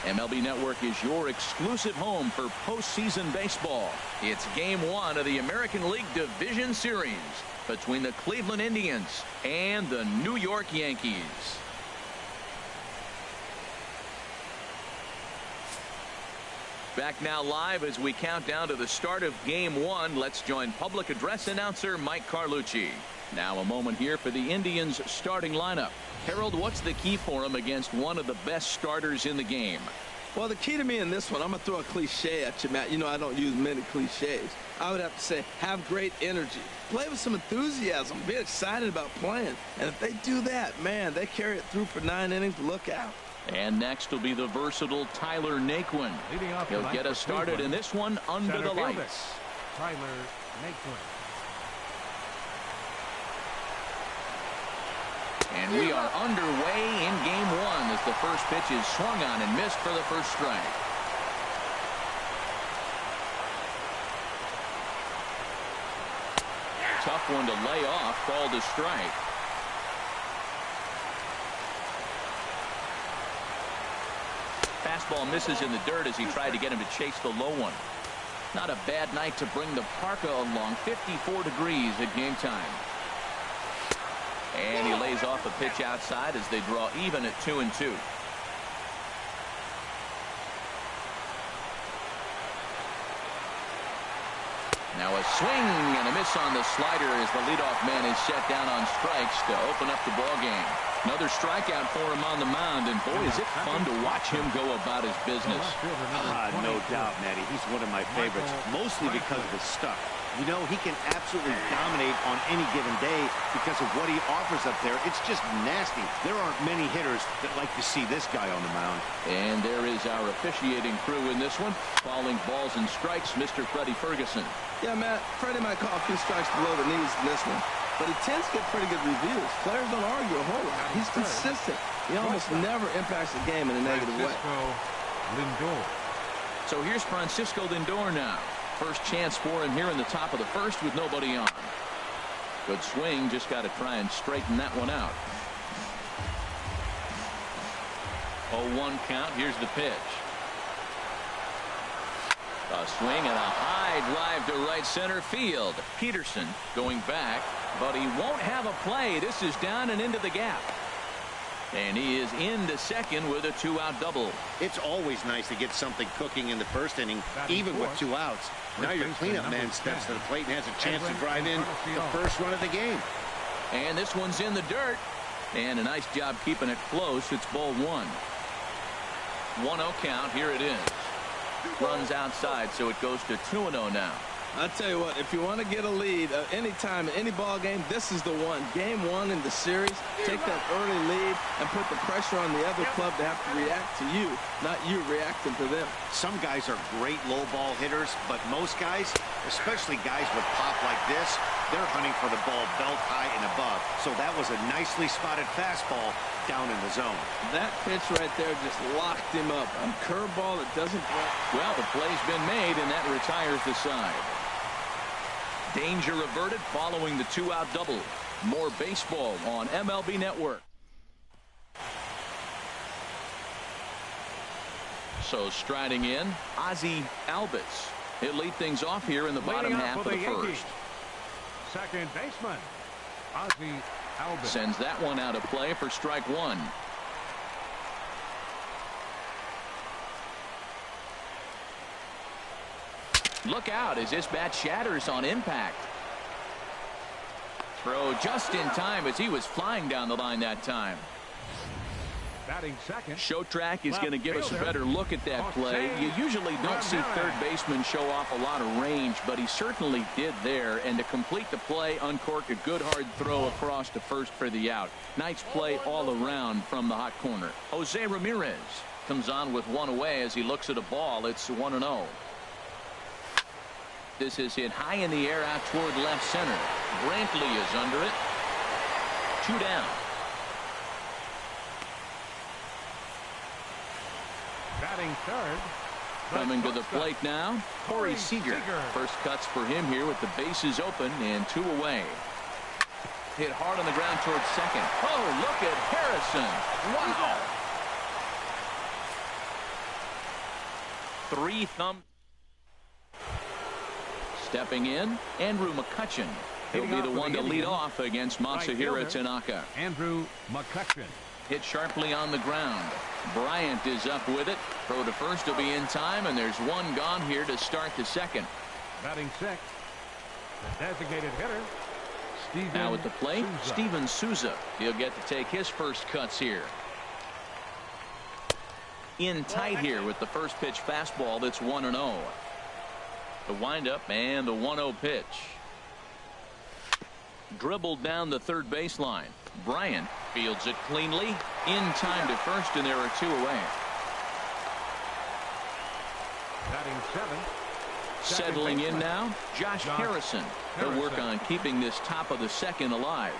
MLB Network is your exclusive home for postseason baseball. It's Game 1 of the American League Division Series between the Cleveland Indians and the New York Yankees. Back now live as we count down to the start of Game 1. Let's join public address announcer Mike Carlucci. Now a moment here for the Indians starting lineup. Harold, what's the key for him against one of the best starters in the game? Well, the key to me in this one, I'm going to throw a cliche at you, Matt. You know I don't use many cliches. I would have to say have great energy. Play with some enthusiasm. Be excited about playing. And if they do that, man, they carry it through for 9 innings. Look out. And next will be the versatile Tyler Naquin. He'll get us started in this one under the lights. Tyler Naquin. And we are underway in Game 1 as the first pitch is swung on and missed for the first strike. Tough one to lay off, called a strike. Fastball misses in the dirt as he tried to get him to chase the low one. Not a bad night to bring the parka along. 54 degrees at game time. And he lays off a pitch outside as they draw even at 2-2. Now a swing and a miss on the slider as the leadoff man is set down on strikes to open up the ball game. Another strikeout for him on the mound, and boy, is it fun to watch him go about his business. No doubt, Matty. He's one of my favorites, mostly because of his stuff. You know, he can absolutely dominate on any given day because of what he offers up there. It's just nasty. There aren't many hitters that like to see this guy on the mound. And there is our officiating crew in this one. Calling balls and strikes, Mr. Freddie Ferguson. Yeah, Matt, Freddie might call a few strikes below the knees in this one, but he tends to get pretty good reviews. Players don't argue a whole lot. He's consistent. He almost never impacts the game in a negative way. Lindor. So here's Francisco Lindor now. First chance for him here in the top of the first with nobody on. Good swing, just got to try and straighten that one out. 0-1 count. Here's the pitch. A swing and a high drive to right center field. Peterson going back, but he won't have a play. This is down and into the gap. And he is into second with a 2-out double. It's always nice to get something cooking in the first inning, even with 2 outs. Now your cleanup man steps to the plate and has a chance to drive in the first run of the game. And this one's in the dirt. And a nice job keeping it close. It's ball 1. 1-0 count. Here it is. Runs outside, so it goes to 2-0 now. I'll tell you what, if you want to get a lead anytime in any ball game, this is the one. Game 1 in the series, take that early lead and put the pressure on the other club to have to react to you, not you reacting to them. Some guys are great low ball hitters, but most guys, especially guys with pop like this, they're hunting for the ball belt high and above. So that was a nicely spotted fastball down in the zone. That pitch right there just locked him up. A curveball that doesn't break. Well, the play's been made, and that retires the side. Danger averted following the 2-out double. More baseball on MLB Network. So striding in, Ozzie Albies. He'll lead things off here in the bottom half of the first. Second baseman, Ozzie Albies. Sends that one out of play for strike 1. Look out as this bat shatters on impact. Throw just in time as he was flying down the line that time. Batting second. Show Track is going to give us a better look at that play. You usually don't see third basemen show off a lot of range, but he certainly did there. And to complete the play, uncork a good hard throw across to first for the out. Nice play all around from the hot corner. Jose Ramirez comes on with one away as he looks at a ball. It's 1-0. This is hit high in the air out toward left center. Brantley is under it. 2 down. Batting third. Coming to the plate now, Corey Seager. First cuts for him here with the bases open and 2 away. Hit hard on the ground towards second. Oh, look at Harrison. Wow. 3 thumbs. Stepping in, Andrew McCutcheon. He'll be the one to lead off against Masahiro Tanaka. Andrew McCutcheon. Hit sharply on the ground. Bryant is up with it. Throw to first will be in time, and there's one gone here to start the second. Batting sixth, the designated hitter, Steven Now at the plate, Souza. Steven Souza. He'll get to take his first cuts here. In tight here with the first pitch fastball that's 1-0. The windup and the 1-0 pitch. Dribbled down the third baseline. Bryant fields it cleanly. In time to first, and there are 2 away. Batting seventh, Settling in now, Josh Harrison. He'll work on keeping this top of the second alive.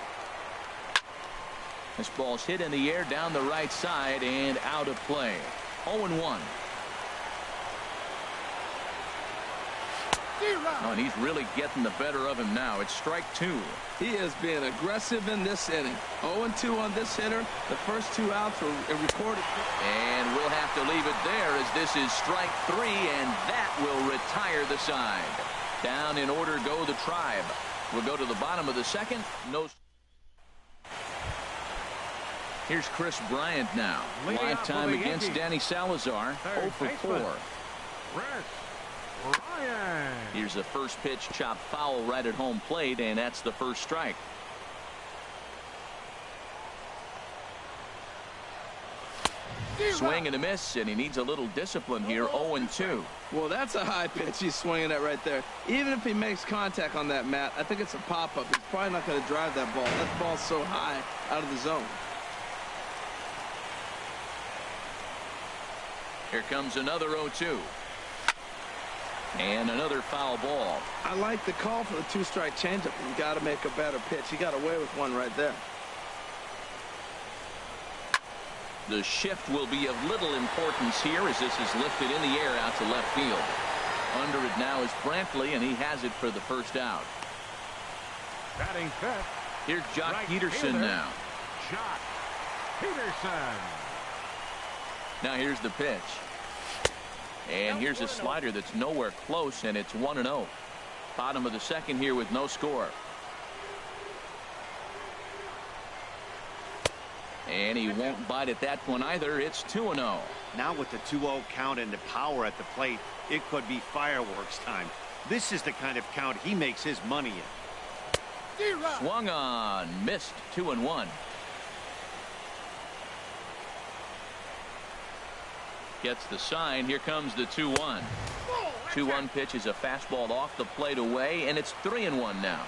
This ball's hit in the air down the right side and out of play. 0-1. Oh, and he's really getting the better of him now. It's strike 2. He is being aggressive in this inning. 0-2 on this hitter. The first 2 outs were recorded. And we'll have to leave it there as this is strike 3, and that will retire the side. Down in order go the Tribe. We'll go to the bottom of the second. No. Here's Chris Bryant now. Live time against Danny Salazar. 0 for 4. Ryan. Here's the first pitch, chopped foul right at home plate, and that's the first strike. Swing and a miss, and he needs a little discipline here. 0-2. Well, that's a high pitch he's swinging at right there. Even if he makes contact on that, Matt, I think it's a pop-up. He's probably not going to drive that ball. That ball's so high out of the zone. Here comes another 0-2. And another foul ball. I like the call for the 2-strike changeup. You got to make a better pitch. He got away with one right there. The shift will be of little importance here as this is lifted in the air out to left field. Under it now is Brantley, and he has it for the first out. Batting fifth. Here's Jock Right Peterson fielder. now. Jock Peterson. Now here's the pitch. And here's a slider that's nowhere close, and it's 1-0. Bottom of the second here with no score. And he won't bite at that one either. It's 2-0. Now with the 2-0 count and the power at the plate, it could be fireworks time. This is the kind of count he makes his money in. Swung on, missed. 2-1. Gets the sign. Here comes the 2-1. 2-1 pitch is a fastball off the plate away, and it's 3-1 now.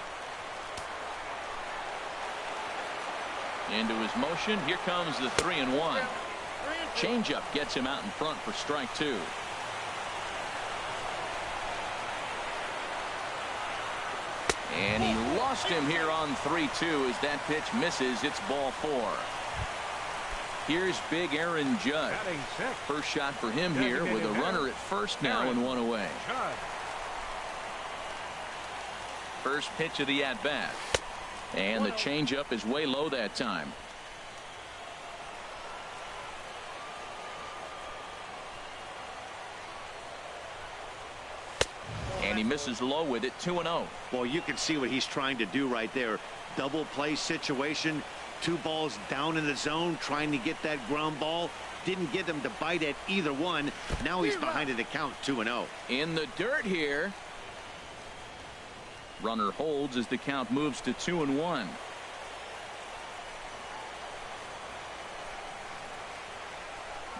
Into his motion. Here comes the 3-1. Changeup gets him out in front for strike 2. And he lost him here on 3-2 as that pitch misses. It's ball 4. Here's big Aaron Judd. Batting sixth. First shot for him here with a runner at first now and 1 away. Judd. First pitch of the at-bat. And the changeup is way low that time. And he misses low with it. 2-0. Well, you can see what he's trying to do right there. Double play situation. 2 balls down in the zone, trying to get that ground ball. Didn't get him to bite at either one. Now he's behind at the count, 2-0. In the dirt here. Runner holds as the count moves to 2-1.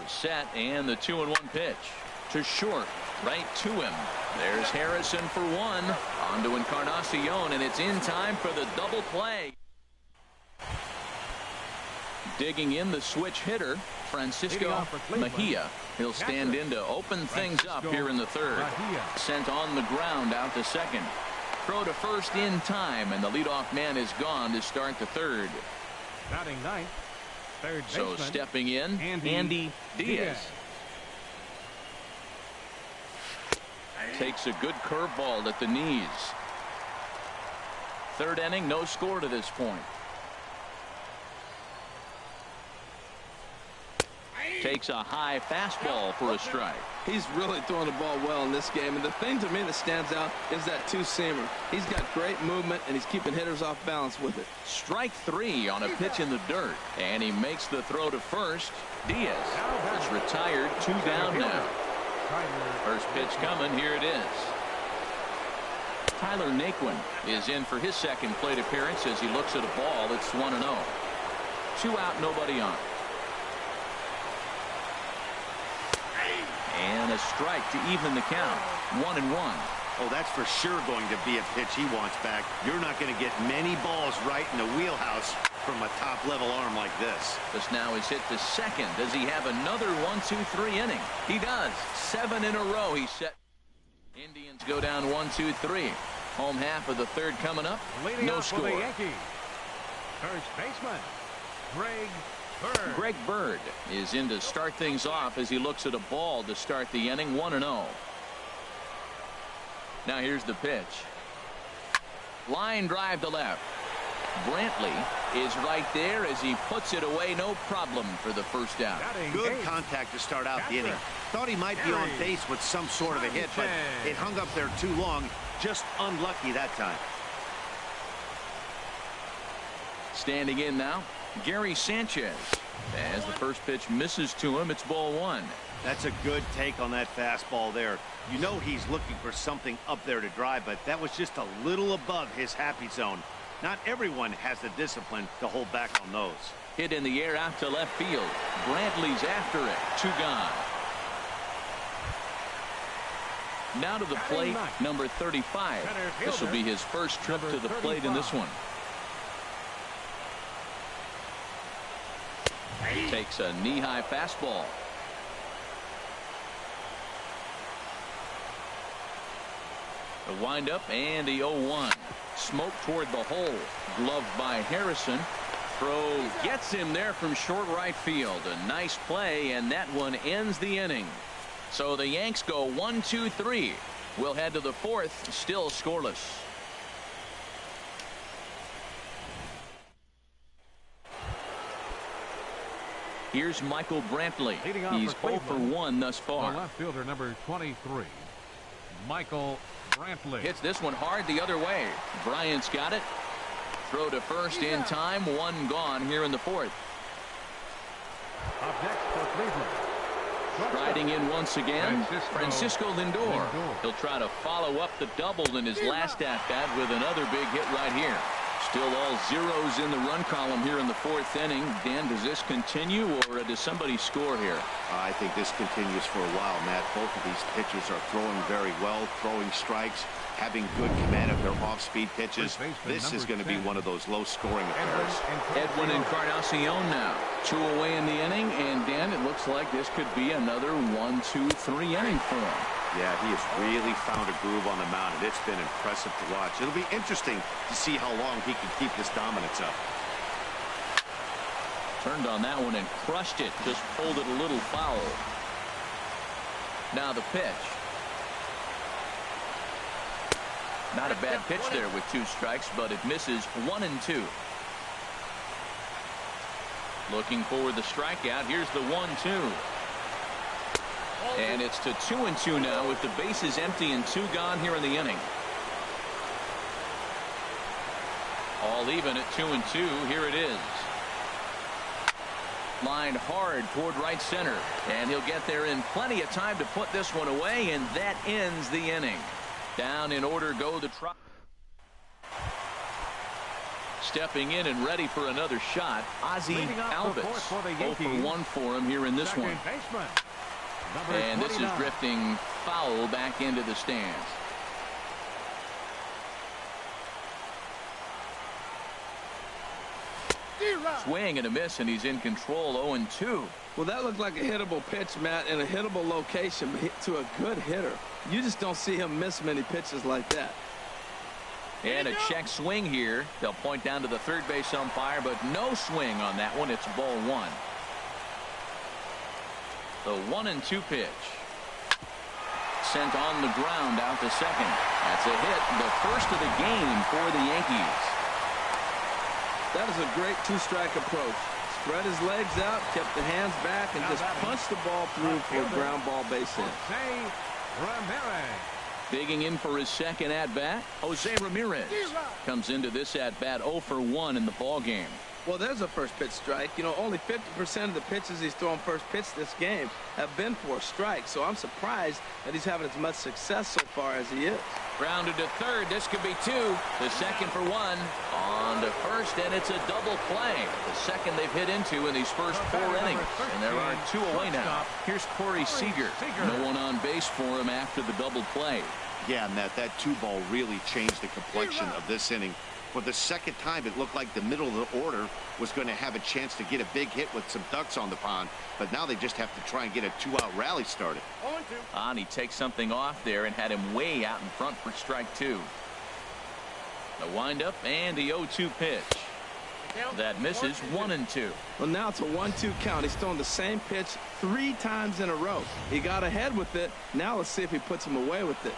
The set and the 2-1 pitch to short, right to him. There's Harrison for 1. On to Encarnacion, and it's in time for the double play. Digging in the switch hitter, Francisco Mejia. He'll stand in to open things up here in the third. Sent on the ground out to second. Throw to first in time, and the leadoff man is gone to start the third. Batting ninth. Third So baseman. stepping in, Andy Diaz. Takes a good curveball at the knees. Third inning, no score to this point. Takes a high fastball for a strike. He's really throwing the ball well in this game, and the thing to me that stands out is that two-seamer. He's got great movement, and he's keeping hitters off balance with it. Strike 3 on a pitch in the dirt, and he makes the throw to first. Diaz is retired, 2 down now. First pitch coming, here it is. Tyler Naquin is in for his second plate appearance as he looks at a ball. It's 1-0. 2 out, nobody on. And a strike to even the count. 1-1. Oh, that's for sure going to be a pitch he wants back. You're not going to get many balls right in the wheelhouse from a top-level arm like this. This now is hit to second. Does he have another 1-2-3 inning? He does. 7 in a row. He's set. Indians go down 1-2-3. Home half of the third coming up. No score. For the Yankees, first baseman, Greg Bird is in to start things off as he looks at a ball to start the inning. 1-0. Now here's the pitch. Line drive to left. Brantley is right there as he puts it away. No problem for the first out. Good contact to start out the inning. Thought he might be on base with some sort of a hit, but it hung up there too long. Just unlucky that time. Standing in now, Gary Sanchez. As the first pitch misses to him, it's ball 1. That's a good take on that fastball there. You know he's looking for something up there to drive, but that was just a little above his happy zone. Not everyone has the discipline to hold back on those. Hit in the air out to left field. Brantley's after it. 2 gone. Now to the plate, number 35. This will be his first trip to the plate in this one. Takes a knee-high fastball. The windup and the 0-1. Smoke toward the hole. Gloved by Harrison. Throw gets him there from short right field. A nice play, and that one ends the inning. So the Yanks go 1-2-3. We'll head to the 4th, still scoreless. Here's Michael Brantley. He's 0 for 1 thus far. Left fielder number 23, Michael Brantley. Hits this one hard the other way. Bryant's got it. Throw to first in time. 1 gone here in the 4th. Up next for Cleveland, Riding in once again, Francisco Lindor. He'll try to follow up the double in his last at-bat with another big hit right here. Still all zeros in the run column here in the 4th inning. Dan, does this continue, or does somebody score here? I think this continues for a while, Matt. Both of these pitchers are throwing very well, throwing strikes, having good command of their off-speed pitches. This is going to be one of those low-scoring affairs. Edwin Encarnacion now. 2 away in the inning, and Dan, it looks like this could be another 1-2-3 inning for him. Yeah, he has really found a groove on the mound, and it's been impressive to watch. It'll be interesting to see how long he can keep this dominance up. Turned on that one and crushed it. Just pulled it a little foul. Now the pitch. Not a bad pitch there with 2 strikes, but it misses. 1-2. Looking for the strikeout. Here's the 1-2. And it's to 2-2 now with the bases empty and 2 gone here in the inning. All even at 2-2. Here it is. Lined hard toward right center. And he'll get there in plenty of time to put this one away, and that ends the inning. Down in order go the Trop. Stepping in and ready for another shot, Ozzie Albies. 0 for 1 for him here in this one. And this is drifting foul back into the stands. Swing and a miss, and he's in control. 0-2. Well, that looked like a hittable pitch, Matt, in a hittable location to a good hitter. You just don't see him miss many pitches like that. And a check swing here. They'll point down to the third base umpire, but no swing on that one. It's ball 1. The 1-2 pitch. Sent on the ground out to second. That's a hit. The first of the game for the Yankees. That is a great 2-strike approach. spread his legs out, kept the hands back, and just punched the ball through for a ground ball base hit. Digging in for his second at-bat, Jose Ramirez comes into this at-bat 0 for 1 in the ball game. Well, there's a first pitch strike. You know, only 50% of the pitches he's thrown first pitch this game have been for a strike, so I'm surprised that he's having as much success so far as he is. Grounded to third. This could be two. The second for one. On to first, and it's a double play. The second they've hit into in these first 4 innings. And there are 2 away now. Here's Corey Seager. No one on base for him after the double play. Yeah, Matt, that 2-ball really changed the complexion of this inning. For the second time, it looked like the middle of the order was going to have a chance to get a big hit with some ducks on the pond, but now they just have to try and get a 2-out rally started. And he takes something off there and had him way out in front for strike 2. The windup and the 0-2 pitch. That misses 1-2. Well, now it's a 1-2 count. He's thrown the same pitch 3 times in a row. He got ahead with it. Now let's see if he puts him away with it.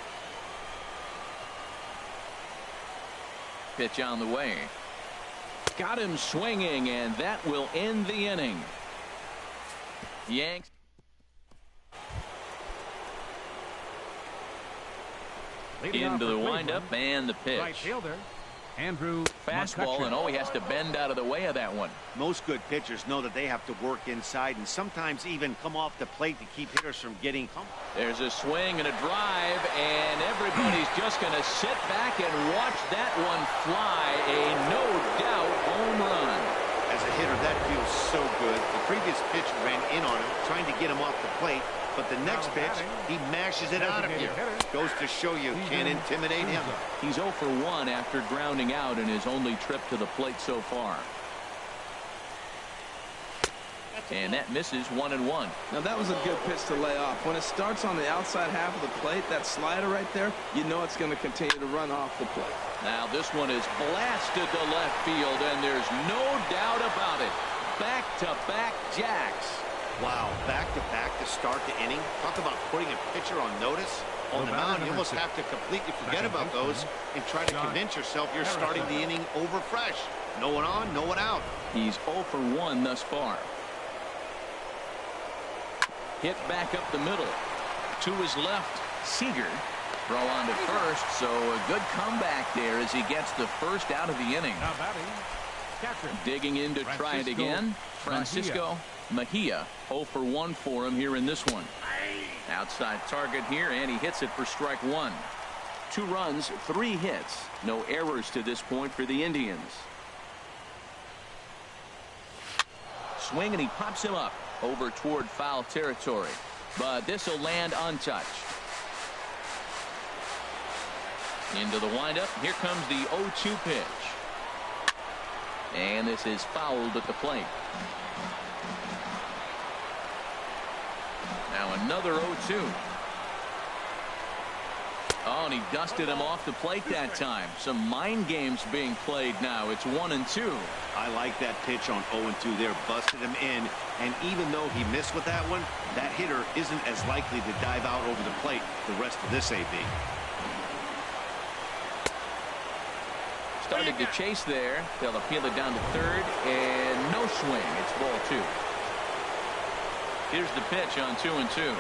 Pitch on the way. Got him swinging, and that will end the inning. Yanks. Into the windup and the pitch. Right fielder, Andrew Fastball, and he has to bend out of the way of that one. Most good pitchers know that they have to work inside and sometimes even come off the plate to keep hitters from getting home. There's a swing and a drive, and everybody's just going to sit back and watch that one fly. A no-doubt home run. As a hitter, that feels so good. The previous pitch ran in on him, trying to get him off the plate. But the next pitch, he mashes it out of here. Goes to show you, can't intimidate him. He's 0 for 1 after grounding out in his only trip to the plate so far. And that misses 1-1. Now that was a good pitch to lay off. When it starts on the outside half of the plate, that slider right there, you know it's going to continue to run off the plate. Now this one is blasted to left field, and there's no doubt about it. Back-to-back jacks. Wow, back-to-back to start the inning. Talk about putting a pitcher on notice. On the mound, you almost have to completely forget about those and try to convince yourself you're starting the inning over fresh. No one on, no one out. He's 0 for 1 thus far. Hit back up the middle. To his left, Seager. Throw on to first, so a good comeback there as he gets the first out of the inning. Digging in to try it again, Francisco Mejia. 0 for 1 for him here in this one. Outside target here, and he hits it for strike 1. 2 runs, 3 hits. No errors to this point for the Indians. Swing, and he pops him up over toward foul territory. But this will land untouched. Into the windup. Here comes the 0-2 pitch. And this is fouled at the plate. Now another 0-2. Oh, and he dusted him off the plate that time. Some mind games being played now. It's 1-2. I like that pitch on 0-2 there. Busted him in. And even though he missed with that one, that hitter isn't as likely to dive out over the plate the rest of this AB. Started to chase there. They'll appeal it down to third, and no swing. It's ball 2. Here's the pitch on 2-2.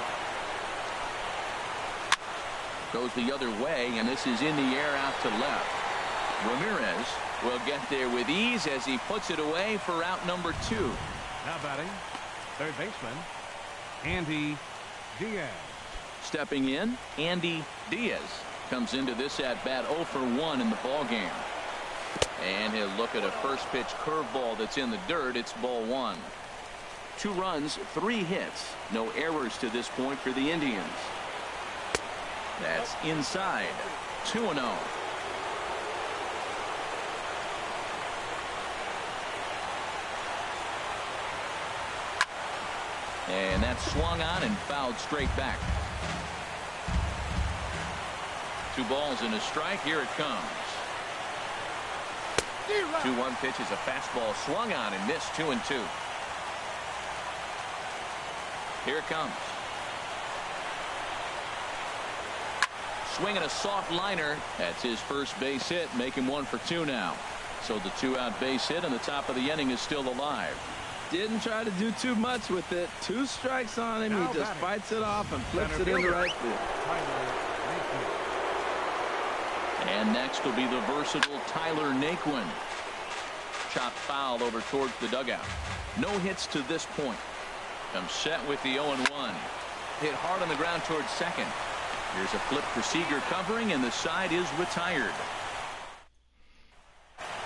Goes the other way, and this is in the air out to left. Ramirez will get there with ease as he puts it away for out number 2. Now batting, third baseman, Andy Diaz. Stepping in, Andy Diaz comes into this at-bat 0 for 1 in the ball game. And he'll look at a first pitch curveball that's in the dirt. It's ball 1. 2 runs, 3 hits. No errors to this point for the Indians. That's inside. 2-0. And that's swung on and fouled straight back. 2 balls and a strike. Here it comes. 2-1 pitch is a fastball swung on and missed. 2-2. Here it comes. Swinging a soft liner. That's his first base hit. Make him 1 for 2 now. So the 2-out base hit, and the top of the inning is still alive. Didn't try to do too much with it. 2 strikes on him. He just fights it off and flips it into right field. And next will be the versatile Tyler Naquin. Chopped foul over towards the dugout. No hits to this point. Comes set with the 0-1. Hit hard on the ground towards second. Here's a flip for Seager covering, and the side is retired.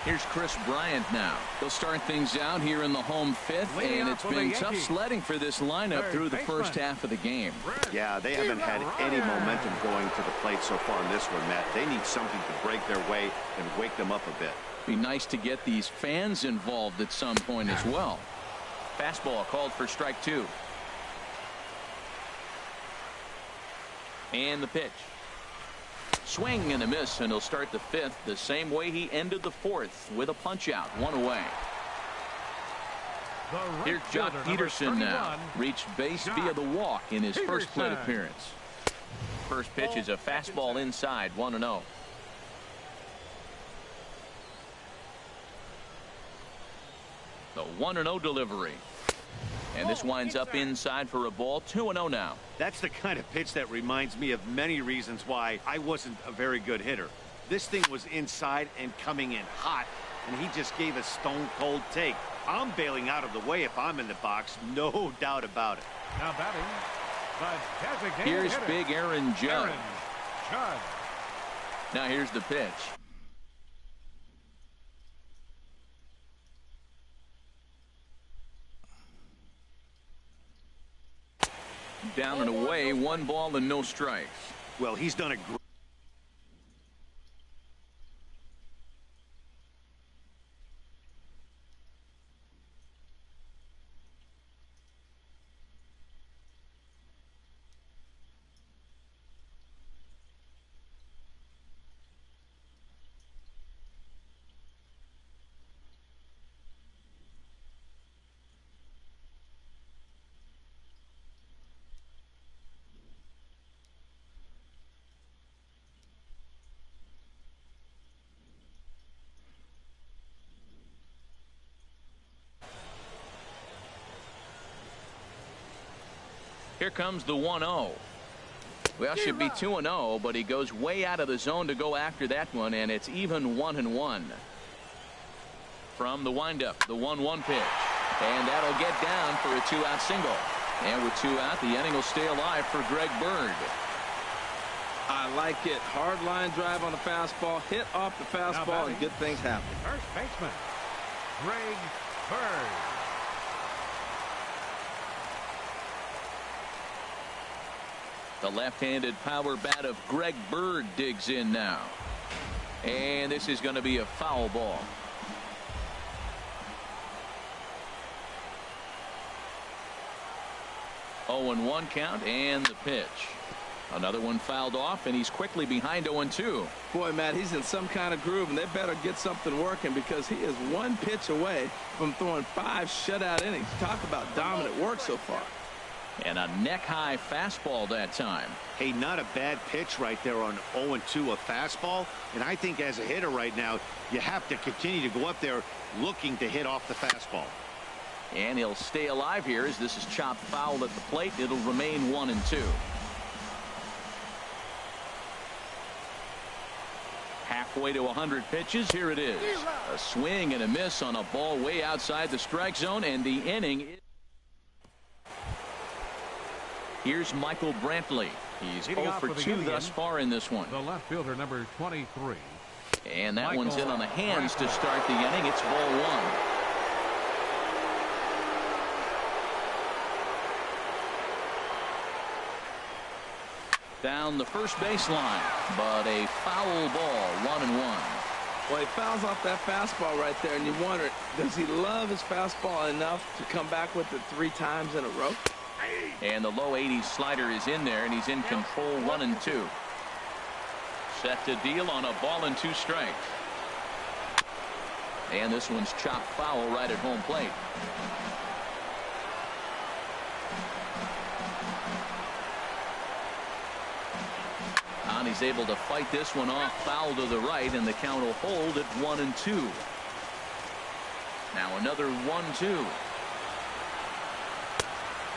Here's Chris Bryant now. He'll start things out here in the home 5th, and it's been tough sledding for this lineup through the first half of the game. Yeah, they haven't had any momentum going to the plate so far in this one, Matt. They need something to break their way and wake them up a bit. Be nice to get these fans involved at some point as well. Fastball called for strike 2. And the pitch. Swing and a miss, and he'll start the 5th the same way he ended the 4th, with a punch out, 1 away. Here's Jock Peterson now. Reached base via the walk in his first plate appearance. First pitch is a fastball inside, 1-0. The 1-0 delivery. And this winds up inside for a ball, 2-0 now. That's the kind of pitch that reminds me of many reasons why I wasn't a very good hitter. This thing was inside and coming in hot, and he just gave a stone-cold take. I'm bailing out of the way if I'm in the box, no doubt about it. Now batting, the designated here's hitter, big Aaron Judge. Judge. Now here's the pitch. Down and away, 1 ball and no strikes. Well, he's done a great Here comes the 1-0. Well, should be 2-0, but he goes way out of the zone to go after that one, and it's even 1-1. From the windup, the 1-1 pitch. And that'll get down for a 2-out single. And with 2 out, the inning will stay alive for Greg Bird. I like it. Hard line drive on the fastball. Hit off the fastball and good things happen. First baseman, Greg Bird. The left-handed power bat of Greg Bird digs in now. And this is going to be a foul ball. Oh, 0-1 count, and the pitch. Another one fouled off, and he's quickly behind 0-2. Boy, Matt, he's in some kind of groove, and they better get something working because he is 1 pitch away from throwing 5 shutout innings. Talk about dominant work so far. And a neck-high fastball that time. Hey, not a bad pitch right there on 0-2, a fastball. And I think as a hitter right now, you have to continue to go up there looking to hit off the fastball. And he'll stay alive here as this is chopped foul at the plate. It'll remain 1-2. Halfway to 100 pitches. Here it is. A swing and a miss on a ball way outside the strike zone, and the inning is... Here's Michael Brantley. He's 0 for 2 thus far in this one. The left fielder, number 23. And that one's in on the hands to start the inning. It's ball 1. Down the first baseline, but a foul ball, 1-1. Well, he fouls off that fastball right there, and you wonder, does he love his fastball enough to come back with it 3 times in a row? And the low 80s slider is in there, and he's in control, 1-2. Set to deal on a ball and 2 strikes. And this one's chopped foul right at home plate. And he's able to fight this one off, foul to the right, and the count will hold at 1-2. Now another 1-2.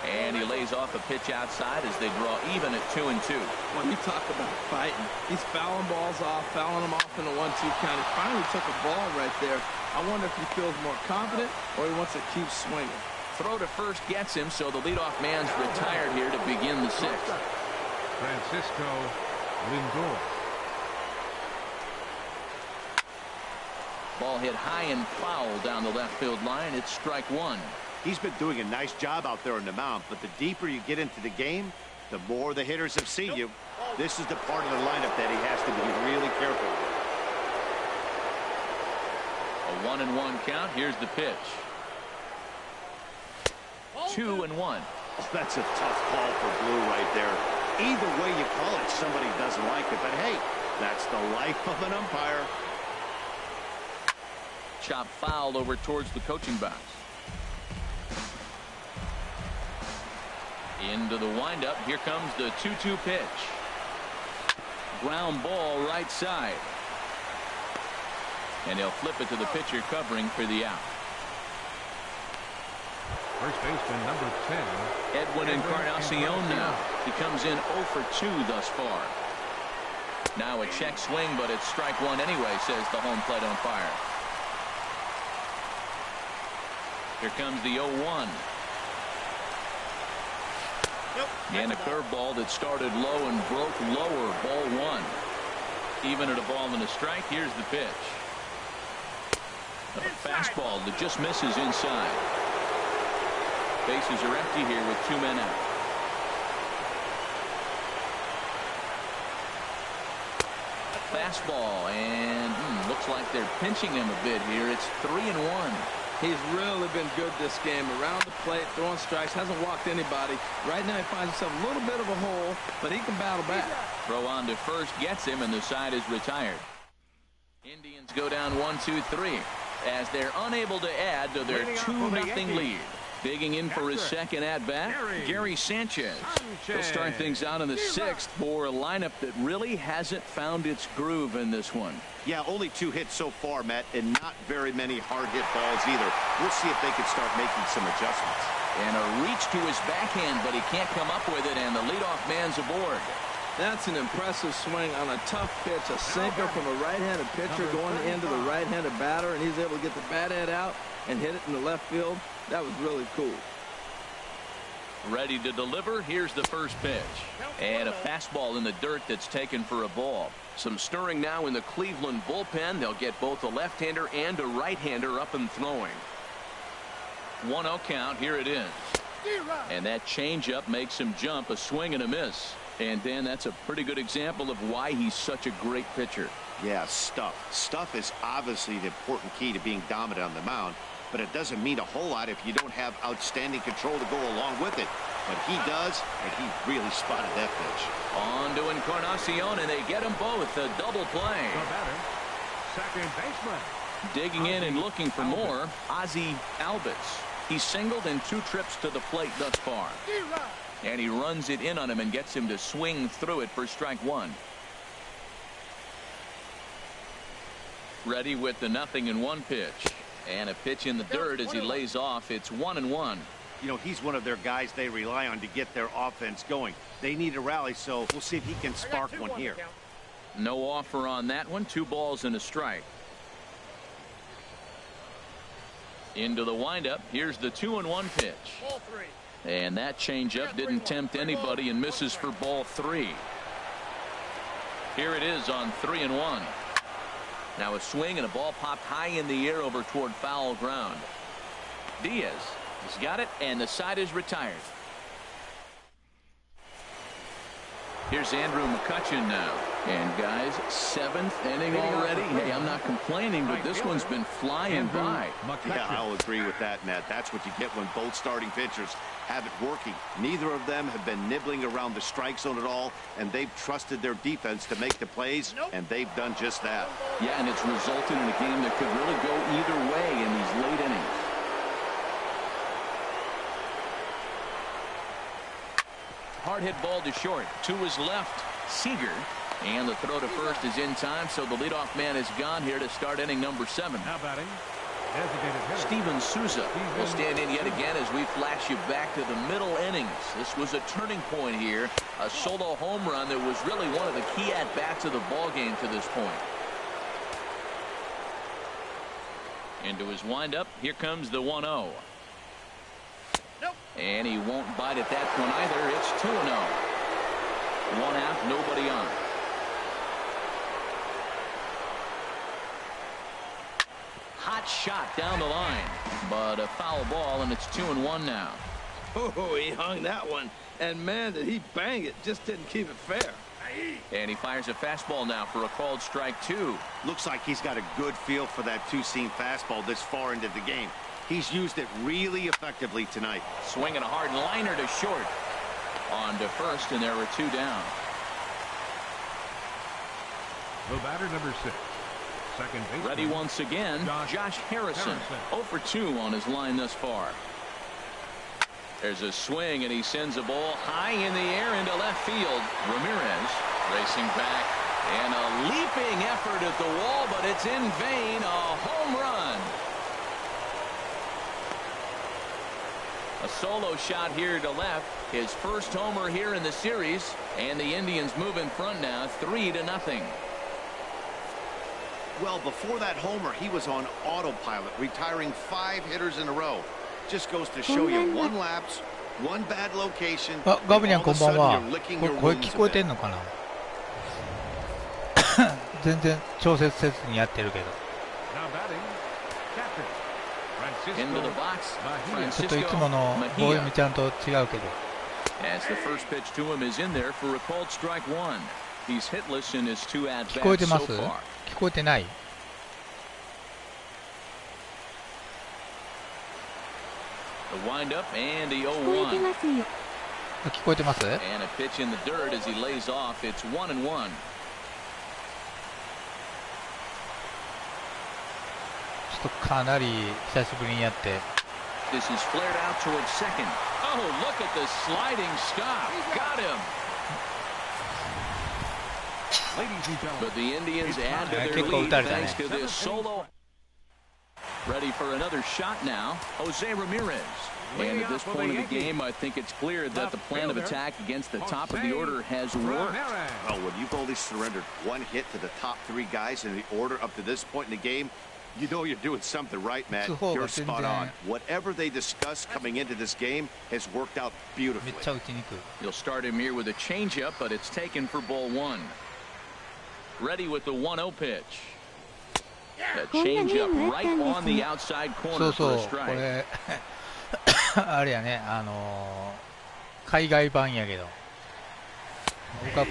And he lays off a pitch outside as they draw even at 2-2. When you talk about fighting, he's fouling balls off, fouling them off in the 1-2 count. He finally took a ball right there. I wonder if he feels more confident or he wants to keep swinging. Throw to first gets him, so the leadoff man's retired here to begin the sixth. Francisco Lindor. Ball hit high and foul down the left field line. It's strike one. He's been doing a nice job out there on the mound, but the deeper you get into the game, the more the hitters have seen you. This is the part of the lineup that he has to be really careful with. A 1-1 count. Here's the pitch. 2-1. Oh, that's a tough call for Blue right there. Either way you call it, somebody doesn't like it, but hey, that's the life of an umpire. Chop foul over towards the coaching box. Into the windup. Here comes the 2-2 pitch. Ground ball right side. And he'll flip it to the pitcher covering for the out. First baseman number 10. Edwin Encarnacion now. He comes in 0 for 2 thus far. Now a check swing, but it's strike one anyway, says the home plate umpire. Here comes the 0-1. And a curveball that started low and broke lower. Ball one. Even at a ball and a strike. Here's the pitch. A fastball that just misses inside. Bases are empty here with 2 men out. Fastball, and looks like they're pinching him a bit here. It's 3-1. He's really been good this game. Around the plate, throwing strikes, hasn't walked anybody. Right now he finds himself a little bit of a hole, but he can battle back. Throw on to first gets him, and the side is retired. Indians go down 1-2-3 as they're unable to add to their 2-0 lead. Digging in for his second at-bat, Gary Sanchez. He'll start things out in the sixth for a lineup that really hasn't found its groove in this one. Yeah, only 2 hits so far, Matt, and not very many hard-hit balls either. We'll see if they can start making some adjustments. And a reach to his backhand, but he can't come up with it, and the leadoff man's aboard. That's an impressive swing on a tough pitch, a sinker from a right-handed pitcher going into the right-handed batter, and he's able to get the bat head out and hit it in the left field. That was really cool. Ready to deliver. Here's the first pitch. And a fastball in the dirt that's taken for a ball. Some stirring now in the Cleveland bullpen. They'll get both a left-hander and a right-hander up and throwing. 1-0 count. Here it is. And that changeup makes him jump. A swing and a miss. And Dan, that's a pretty good example of why he's such a great pitcher. Yeah, stuff. Stuff is obviously the important key to being dominant on the mound, but it doesn't mean a whole lot if you don't have outstanding control to go along with it. But he does, and he really spotted that pitch. On to Encarnacion, and they get them both. A double play. The batter, second baseman. Digging in and looking for more, Ozzie Albies. He's singled in 2 trips to the plate thus far. And he runs it in on him and gets him to swing through it for strike one. Ready with the 0-1 pitch. And a pitch in the dirt as he lays off. It's 1-1. You know, he's one of their guys they rely on to get their offense going. They need a rally, so we'll see if he can spark one here. No offer on that one. 2 balls and a strike. Into the windup. Here's the 2-1 pitch. And that changeup didn't tempt anybody and misses for ball 3. Here it is on 3-1. Now a swing and a ball popped high in the air over toward foul ground. Diaz has got it, and the side is retired. Here's Andrew McCutchen now. And guys, 7th inning already. Hey, I'm not complaining, but this one's been flying by. Yeah, I'll agree with that, Matt. That's what you get when both starting pitchers have it working. Neither of them have been nibbling around the strike zone at all, and they've trusted their defense to make the plays, and they've done just that. Yeah, and it's resulted in a game that could really go either way in these late innings. Hard hit ball to short. To his left, Seager. And the throw to first is in time, so the leadoff man is gone here to start inning number 7. Now batting, Steven Souza will stand in yet again as we flash you back to the middle innings. This was a turning point here, a solo home run that was really one of the key at-bats of the ballgame to this point. Into his windup, here comes the 1-0. Nope. And he won't bite at that one either. It's 2-0. One out, nobody on. Hot shot down the line, but a foul ball, and it's 2-1 now. Oh, he hung that one, and man, did he bang it. Just didn't keep it fair. And he fires a fastball now for a called strike 2. Looks like he's got a good feel for that two-seam fastball this far into the game. He's used it really effectively tonight. Swinging a hard liner to short. On to first, and there were 2 down. The batter, number 6. Second base. Ready once again, Josh Harrison. 0 for 2 on his line thus far. There's a swing, and he sends a ball high in the air into left field. Ramirez racing back, and a leaping effort at the wall, but it's in vain. A home run. A solo shot here to left. His first homer here in the series, and the Indians move in front now, 3-0. Well, before that homer, he was on autopilot, retiring 5 hitters in a row. Just goes to show you one lapse, one bad location. あ、ガブリャンこんばんは。声聞こえてんのかな全然調節せずにやってるけど。ちょっといつものボリュームちゃんと違うけど。As the first pitch to him is in there for a called strike 1. He's hitless in his 2 at-bats so far. 聞こえてます？聞こえてない？ The windup and the 0-1. 聞こえてます？ And a pitch in the dirt as he lays off. It's 1-1. ちょっとかなり久しぶりにやって。This is flared out towards second. Oh, look at the sliding stop. Got him. But the Indians add to their lead thanks to this solo. Ready for another shot now, Jose Ramirez. And at this point of the game, I think it's clear that the plan of attack against the top of the order has worked. Oh, when you've only surrendered 1 hit to the top 3 guys in the order up to this point in the game, you know you're doing something right, Matt. You're spot on. Whatever they discussed coming into this game has worked out beautifully. You'll start him here with a changeup, but it's taken for ball 1. Ready with the 1-0 pitch. A changeup right on the outside corner for a strike. これあれやね、海外版やけど。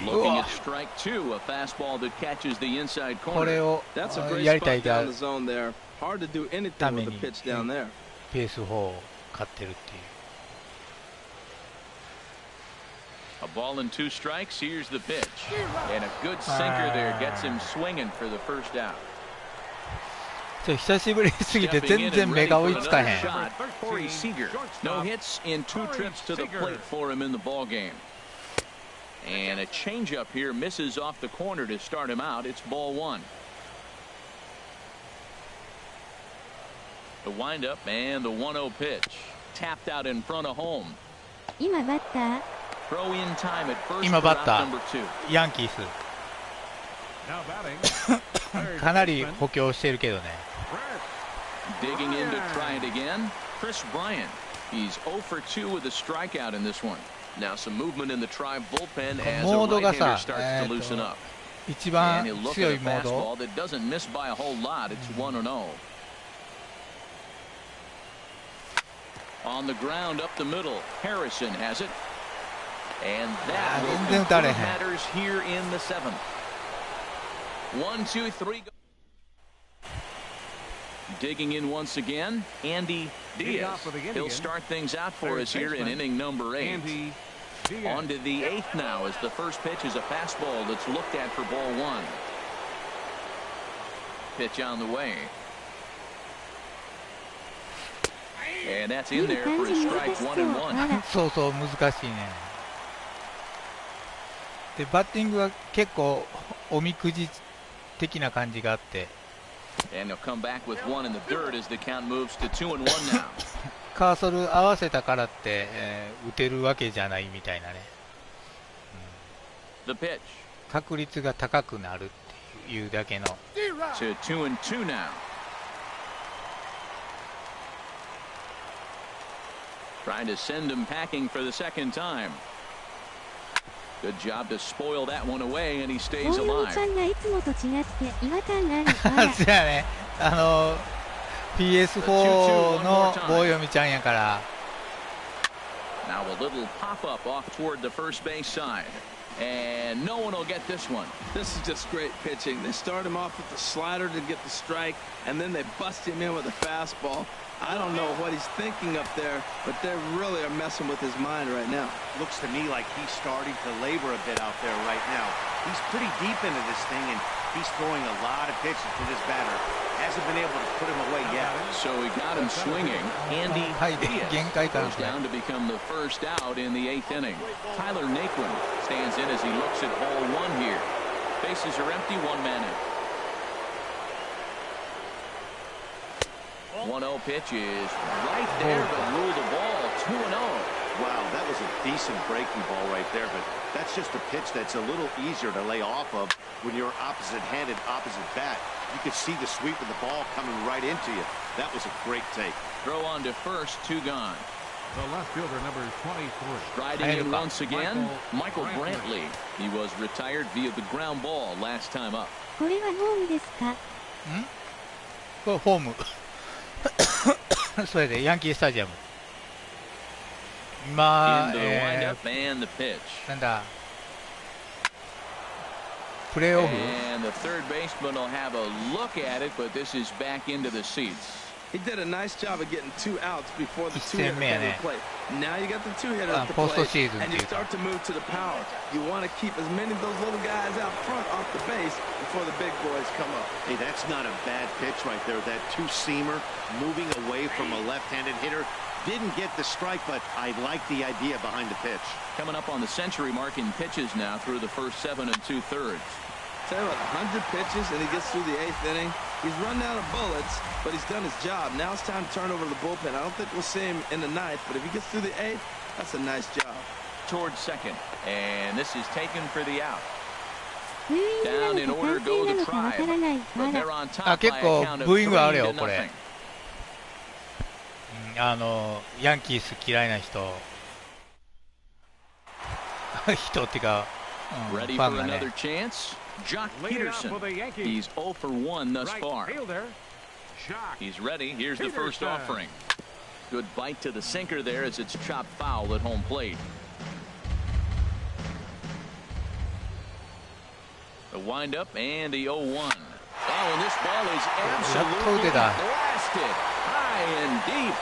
Looking at strike 2, a fastball that catches the inside これ corner. を That's a great やり spot たいが down the zone there. Hard to do anything ため with に the pitch down there. ペース4を買ってるっていう。A ball and 2 strikes. Here's the pitch. And a good sinker there gets him swinging for the first out. 久しぶりすぎて全然目が追いつかへん。Corey Seager. No hits in 2 trips to the plate for him in the ball game. And a changeup here misses off the corner to start him out. It's ball 1. The windup and the 1-0 pitch. Tapped out in front of home. Throw in time at first 今 for バッ out タ number 2. ー、ヤンキース。かなり補強してるけどね。Digging in to try it again. Chris Bryant. He's 0 for 2 with a strikeout in this one. Now some movement in the Tribe bullpen as a right-hander starts to loosen up. 一 And 番 he'll look 強 at い a モード。 fastball that doesn't miss by a whole lot. It's 1-0. On the ground up the middle. Harrison has it. And that will conclude matters here in the 7th. 1, 2, 3. Digging in once again, Andy Diaz. He'll start things out for us here in inning number 8. On to the 8th now as the first pitch is a fastball that's looked at for ball 1. Pitch on the way. And that's in there for a strike 1-1. そうそう難しいね。でバッティングは結構おみくじ的な感じがあって、And he'll come back with one in the dirt as the count moves to 2-1 now. カーソル合わせたからって、打てるわけじゃないみたいなね、The pitch. 確率が高くなるっていうだけの。To 2-2 now. Trying to send him packing for the second time. Good job to spoil that one away, and he stays alive. そうやね、PS4 の棒読みちゃんやから。 Now a little pop-up off toward the first base side. And no one will get this one. This is just great pitching. They start him off with the slider to get the strike, and then they bust him in with a fastball. I don't know what he's thinking up there, but they really are messing with his mind right now. Looks to me like he's starting to labor a bit out there right now. He's pretty deep into this thing, and he's throwing a lot of pitches to this batter. Hasn't been able to put him away yet. So he got him swinging. Andy Diaz goes down to become the first out in the 8th inning. Tyler Naquin stands in as he looks at ball one here. Bases are empty, one man in. 1-0 pitch is right there to rule the ball. 2-0. Wow, that was a decent breaking ball right there, but that's just a pitch that's a little easier to lay off of when you're opposite-handed, opposite bat. You could see the sweep of the ball coming right into you. That was a great take. Throw on to first, 2 gone. The left fielder, number 23. Striding in once again, Michael Brantley. He was retired via the ground ball last time up. これはホームですか？これホーム。それでヤンキースタジアム。今、なんだ、プレーオフ。And the third baseman will have a look at it, but this is back into the seats. He did a nice job of getting 2 outs before the 2-hitter came to play. Now you got the 2-hitter at the plate, and you start to move to the power. You want to keep as many of those little guys out front off the base before the big boys come up. Hey, that's not a bad pitch right there. That 2-seamer moving away from a left-handed hitter. Didn't get the strike, but I like the idea behind the pitch. Coming up on the century mark in pitches now through the first 7 2/3. Tell you what, 100 pitches and he gets through the 8th inning. He's run out of bullets, but he's done his job. Now it's time to turn over the bullpen. I don't think we'll see him in the 9th, but if he gets through the 8th, that's a nice job. Towards second, and this is taken for the out. Down in order go the Tribe, but they're on top by a count of 3-0. ヤンキース嫌いな人っていうか、Ready for another chance? Jock Peterson. He's 0 for 1 thus far. He's ready. Here's the first offering. Good bite to the sinker there as it's chopped foul at home plate. The windup and the 0-1. Oh, and this ball is absolutely blasted high and deep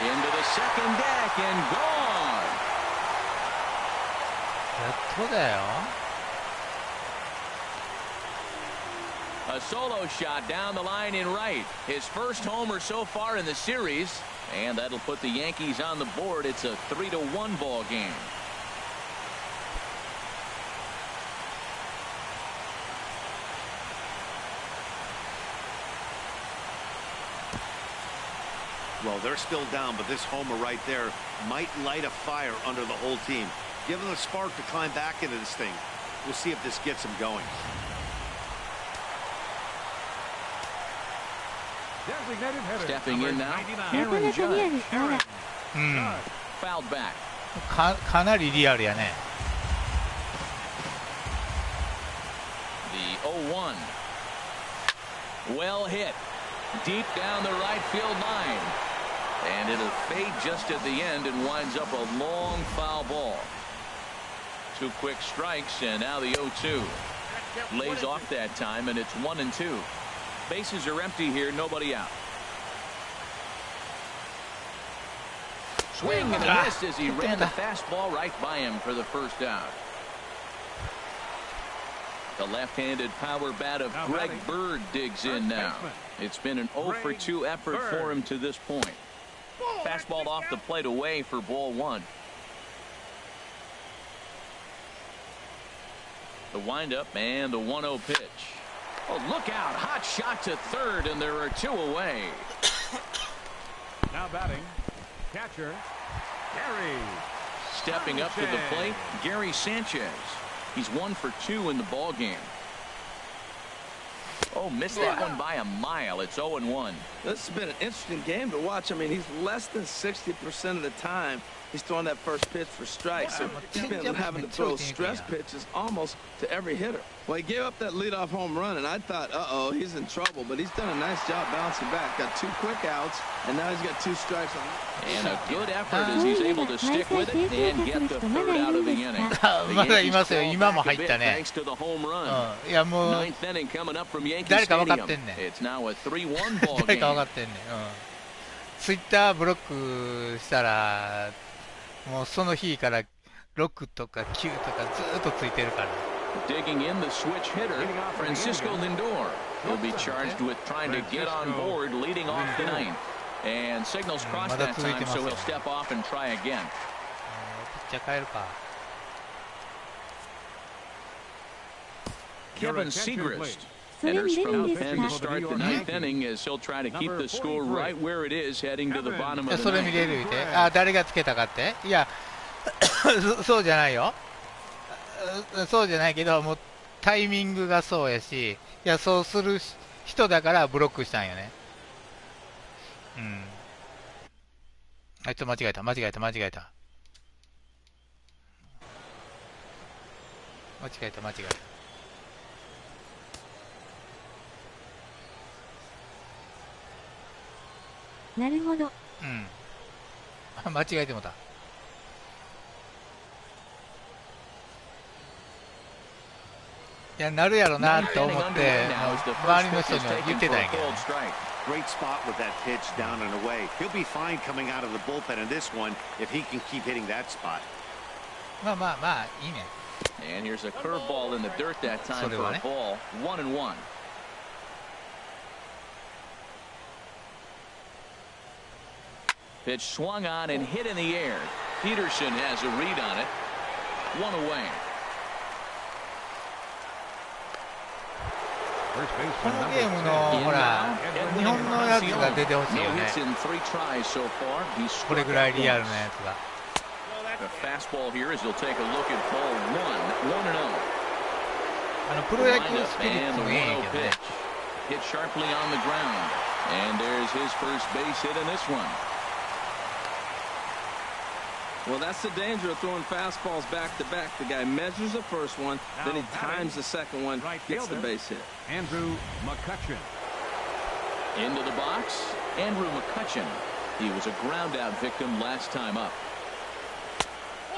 into the second deck and gone. やっとだよ。A solo shot down the line in right. His first homer so far in the series, and that'll put the Yankees on the board. It's a 3-1 ball game. Well, they're still down, but this homer right there might light a fire under the whole team. Give them a spark to climb back into this thing. We'll see if this gets them going. Stepping in now, Aaron Judge. Fouled back. かなりリアルやね。The 0-1. Well hit. Deep down the right field line. And it'll fade just at the end and winds up a long foul ball. 2 quick strikes, and now the 0-2. Lays off that time, and it's 1-2. Bases are empty here, nobody out. Swing and a miss as he ran the fastball right by him for the first out. The left-handed power bat of Greg Bird digs in now. It's been an 0 for 2 effort for him to this point. Fastball off the plate away for ball 1. The windup and the 1-0 pitch. Oh, look out. Hot shot to third, and there are 2 away. Now batting, catcher, Gary. Stepping up to the plate, Gary Sanchez. He's 1 for 2 in the ball game. Oh, missed that one by a mile. It's 0-1. This has been an interesting game to watch. I mean, he's less than 60% of the time he's throwing that first pitch for strikes. So he's been having to throw stress pitches almost to every hitter. Well, he gave up that leadoff home run, and I thought, uh-oh, he's in trouble. But he's done a nice job bouncing back. Got 2 quick outs, and now he's got 2 strikes on. And a good effort as he's able to stick with it and get the third out of the inning. まだいますよ。今も入ったね。 Thanks to the home run. いやもう Ninth inning coming up from Yankee 誰か分かって Stadium. んねん。 It's now a 3-1 ball 誰か分か game. ってんねん。ツイッターブロックしたらもうその日から6とか9とかずっとついてるから。 Digging in the switch hitter, Francisco Lindor. He'll be charged with trying to get on board leading off the ninth. And signals crossed that time, so he'll step off and try again. ピッチャー変えるか。 Kevin Segrist enters from the pen to start the ninth inning as he'll try to keep the score right where it is heading to the bottom of the それ見れ ninth. るって。あ、誰がつけたかって。いやそうじゃないよ。そうじゃないけど、もうタイミングがそうやし、いやそうする人だからブロックしたんよね。うん。あいつ間違えた。間違えた。なるほど。うん。間違えてもた。いや、なるやろなと思って、周りの人には言ってたんやけどね。 Great spot with that pitch down and away. He'll be fine coming out of the bullpen in this one if he can keep hitting that spot. まあ、いいね。 And here's a curveball in the dirt that time for a ball. 1-1. Pitch swung on and hit in the air. Peterson has a read on it. 1 away. このゲームのほら日本のやつが出てほしいよね。これぐらいリアルなやつが。 The fastball here as he'll take a look at ball 1-1. プロ野球スピリッツもいいんやけどね。 Hit sharply on the ground. And there's his first base hit in this one. Well, that's the danger of throwing fastballs back to back. The guy measures the first one, then he times the second one, gets the base hit. Andrew McCutchen. Into the box, Andrew McCutchen. He was a ground out victim last time up.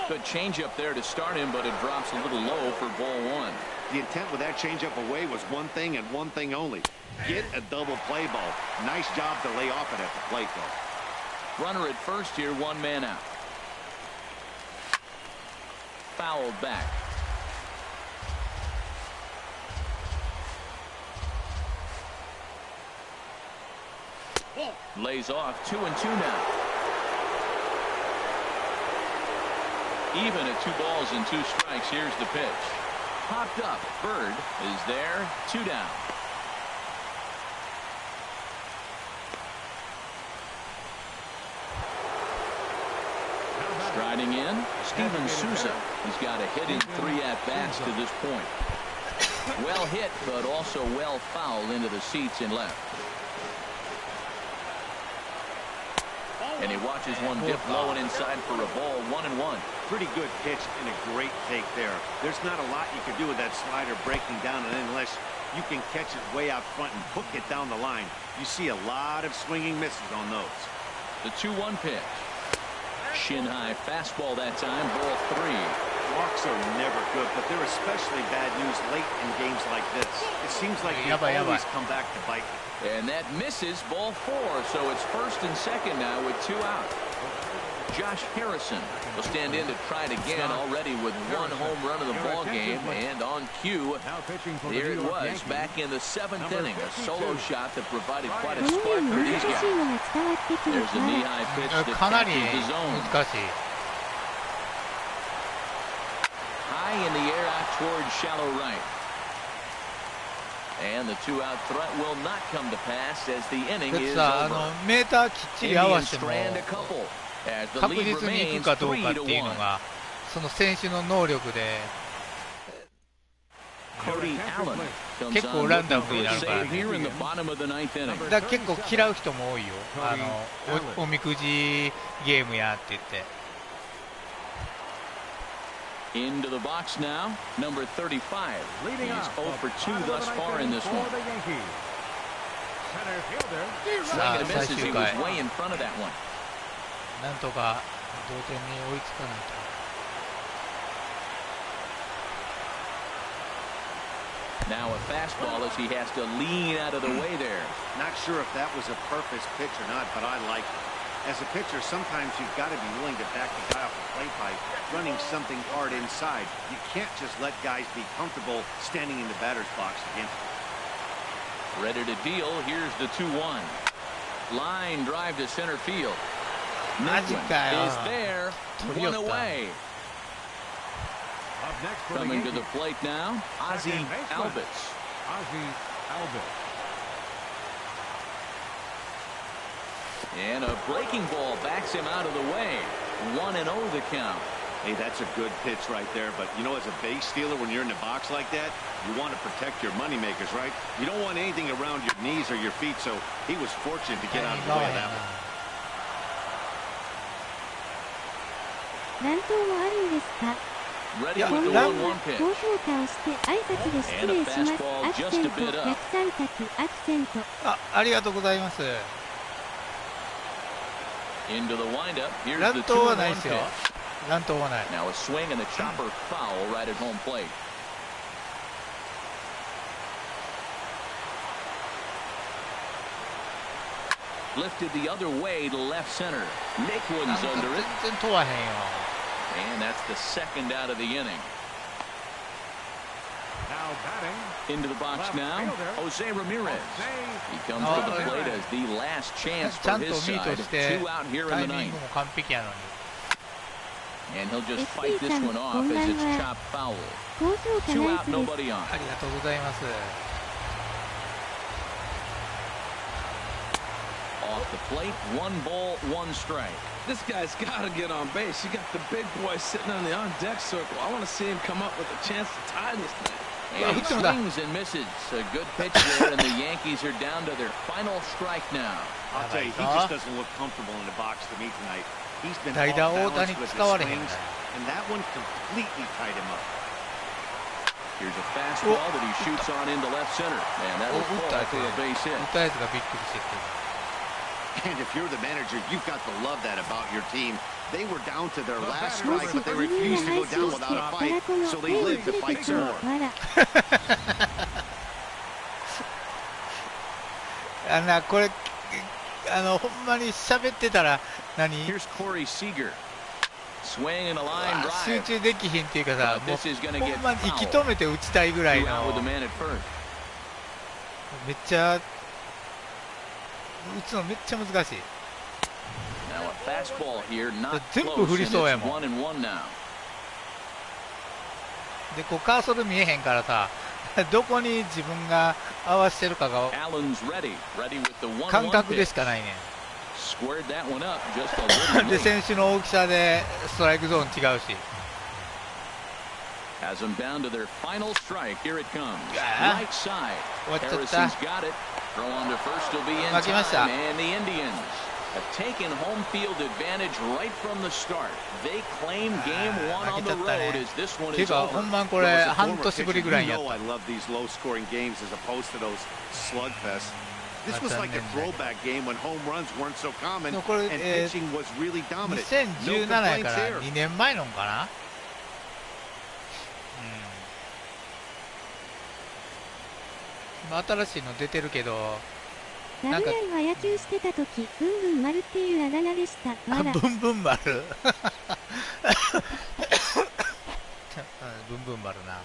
Good changeup there to start him, but it drops a little low for ball 1. The intent with that changeup away was one thing and one thing only. Get a double play ball. Nice job to lay off it at the plate, though. Runner at first here, 1 man out. Fouled back. Lays off 2-2 now. Even at 2 balls and 2 strikes. Here's the pitch. Popped up. Bird is there. 2 down. Striding in, Steven Souza. He's got a hit in 3 at-bats to this point. Well hit, but also well fouled into the seats in left. And he watches one dip low and inside for a ball. 1-1. Pretty good pitch and a great take there. There's not a lot you can do with that slider breaking down, and unless you can catch it way out front and hook it down the line, you see a lot of swinging misses on those. The 2-1 pitch. Shin high fastball that time. Ball 3. Walks are never good, but they're especially bad news late in games like this. It seems like they always come back to bite. And that misses. Ball 4. So it's first and second now with 2 out. Josh Harrison will stand in to try it again, already with 1 home run of the ball game. And on cue, there it was back in the 7th inning. A solo shot that provided quite a spark for these guys. There's a knee-high pitch that catches the zone. High in the air out towards shallow right. And the two-out threat will not come to pass as the inning だって is さ、 over. メーターきっちり合わ Indians せても strand a couple as the 確 lead 実に行 remains くかどうか 3っていう to の 1. がその選手の能力で Cody Allen comes 結構 on ラン looking ダム for に a なるから save ね。 here in the bottom of the ninth inning. だから結構嫌う人も多いよ。おみくじゲームやって言って。Into the box now, number 35. He's 0 for 2 thus far in this one. さあ Swing and 最 misses. 終 He 回 was way in front of that one. なんとか同点に追いつかないと。Now a fastball as he has to lean out of the way there. Not sure if that was a purpose pitch or not, but I like it. As a pitcher, sometimes you've got to be willing to back the guy off the plate by running something hard inside. You can't just let guys be comfortable standing in the batter's box against you. Ready to deal. Here's the 2-1. Line drive to center field. Nicklin is there. One away. Coming to the plate now, Ozzie Albies. And a breaking ball backs him out of the way. 1-0 the count. Hey, that's a good pitch right there. But, you know, as a base stealer, when you're in the box like that, you want to protect your moneymakers, right? You don't want anything around your knees or your feet, so he was fortunate to get out of the way of that one. 乱闘もあるんですか Ready こ with ん the ばん 1-1 は。 pitch. 高評価をして挨拶で失礼します。アクセント、逆三角、アクセント。ありがとうございます。 Into the windup. Here's 乱 the 闘はない 2-1ですよ。 pitch. 乱闘はない。 Now a swing and a chopper foul right at home plate. Lifted the other way to left center. Nicklins under it. 全然問わへんよ。 And that's the second out of the inning. Into the box now, Jose Ramirez. He comes to the plate as the last chance ちゃ for んと his ミート side. して Two out here タ in イ the ミン ninth. グも完璧やのに。 And he'll just fight this one off as it's chopped foul. 高評価 Two ナイ out, スです。 nobody on. ありがとうございます。 Off the plate, 1 ball, 1 strike. This guy's got to get on base. You got the big boy sitting on the on-deck circle. I want to see him come up with a chance to tie this thing. And he swings and misses. A good pitch there, and the Yankees are down to their final strike now. I'll tell you, he just doesn't look comfortable in the box to me tonight. He's been 代 off 打大 balance 谷 with 使わ his れへん swings, ね。 and that one completely tied him up. Here's a fastball that he shoots on into left center. And that will 打った fall やつ for a base hit. 打ったやつがびっくりしてきてる。 And if you're the manager, you've got to love that about your team. They were down to their last strike, but they refused to go down without a fight, so they lived to fight some more. これほんまに喋ってたら何 Here's Corey Seager. Swing and a line 集 drive. 中できひんっていうかさ、 But もう this is gonna ほ get んまに fouled. 息止めて打ちたいぐらい Two out with the の man at first. めっちゃ打つのめっちゃ難しい。 Now a fastball here, not 全部 close, 振り and そうや it's もん。 1-1 now. でこうカーソル見えへんからさ、どこに自分が合わせてるかが Allen's ready with the 感 1-1 覚で pitch. しかないね。 Squared that one up just a little で late. 選手の大きさでストライクゾーン違うし。 Has them down to their final strike. Here it comes. Yeah. Right side. 終わっちゃった Harrison's got it. Throw on to first will be in 負けました time. And the Indians have taken home field advantage right from the start. They claim game one on the road as this one ていう is か over. ほんまにこ Well, れ as a 半 former 年ぶり pitcher, ぐらい you やっ know た。 I love these low-scoring games as opposed to those slugfests. This was like a throwback game when home runs weren't so common でもこれ and pitching was really dominant. No 2017や complaints から here. 2年前のんかな。新しいの出てるけど、ラブライは野球してた時、ブンブン丸っていうあだ名でした。わら。ブンブン丸ブンブン丸な。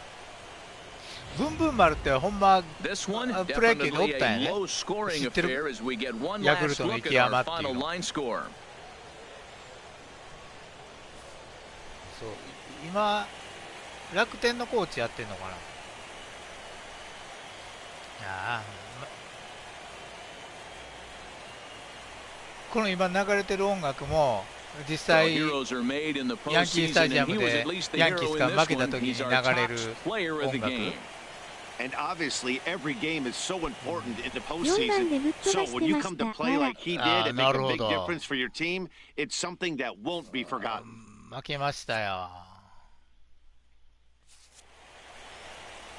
ブンブン丸ってほんま This one プロ野球でおっ definitely たんや a ね。 low scoring 知ってる affair as we get one ヤクル last トの look 池 at 山 our っていう final の。 line score. そう今楽天のコーチやってんのかな。ああ、この今流れてる音楽も実際ヤンキースタジアムでヤンキースが負けた時に流れる音楽。And obviously, every game is so important in the postseason. So when you come to play like he did and make a big difference for your team, it's something that won't be forgotten. 負けましたよ。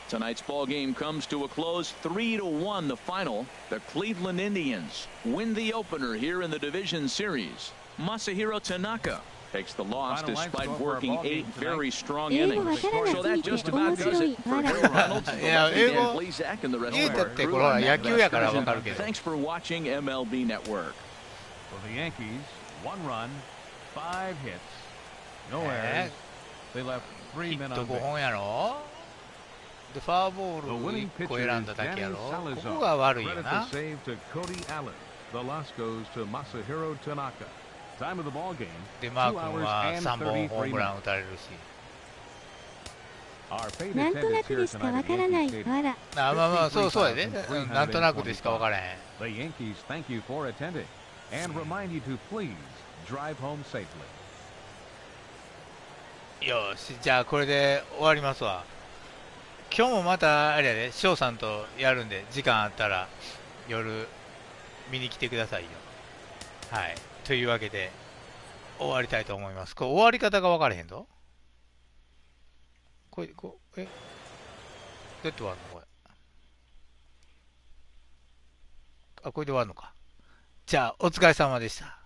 Tonight's ball game comes to a close, 3-1 the final. The Cleveland Indians win the opener here in the division series. Masahiro Tanaka takes the loss despite working 8 very strong innings. So that just about does it for Harry Reynolds, Dan Blazak, and the rest of our crew on that division. Thanks for watching MLB Network. For the Yankees, 1 run, 5 hits, no errors. They left 3 men on base. 本やろ。でファーボールを1個選んだだけやろ。ここが悪いよな。 The loss goes to Masahiro Tanaka. Time of the ball game. でマー君は3本ホームラン打たれるし。なんとなくでしかわからない。わら。まあまあそうそうやで。なんとなくでしかわからへん。 The Yankees thank you for attending and remind you to please drive home safely. よし、じゃあこれで終わりますわ。今日もまたあれやで、翔さんとやるんで、時間あったら夜見に来てくださいよ。はい。というわけで終わりたいと思います。これ終わり方が分からへんぞ。どうやって終わるのこれ。あ、これで終わるのか。じゃあお疲れ様でした。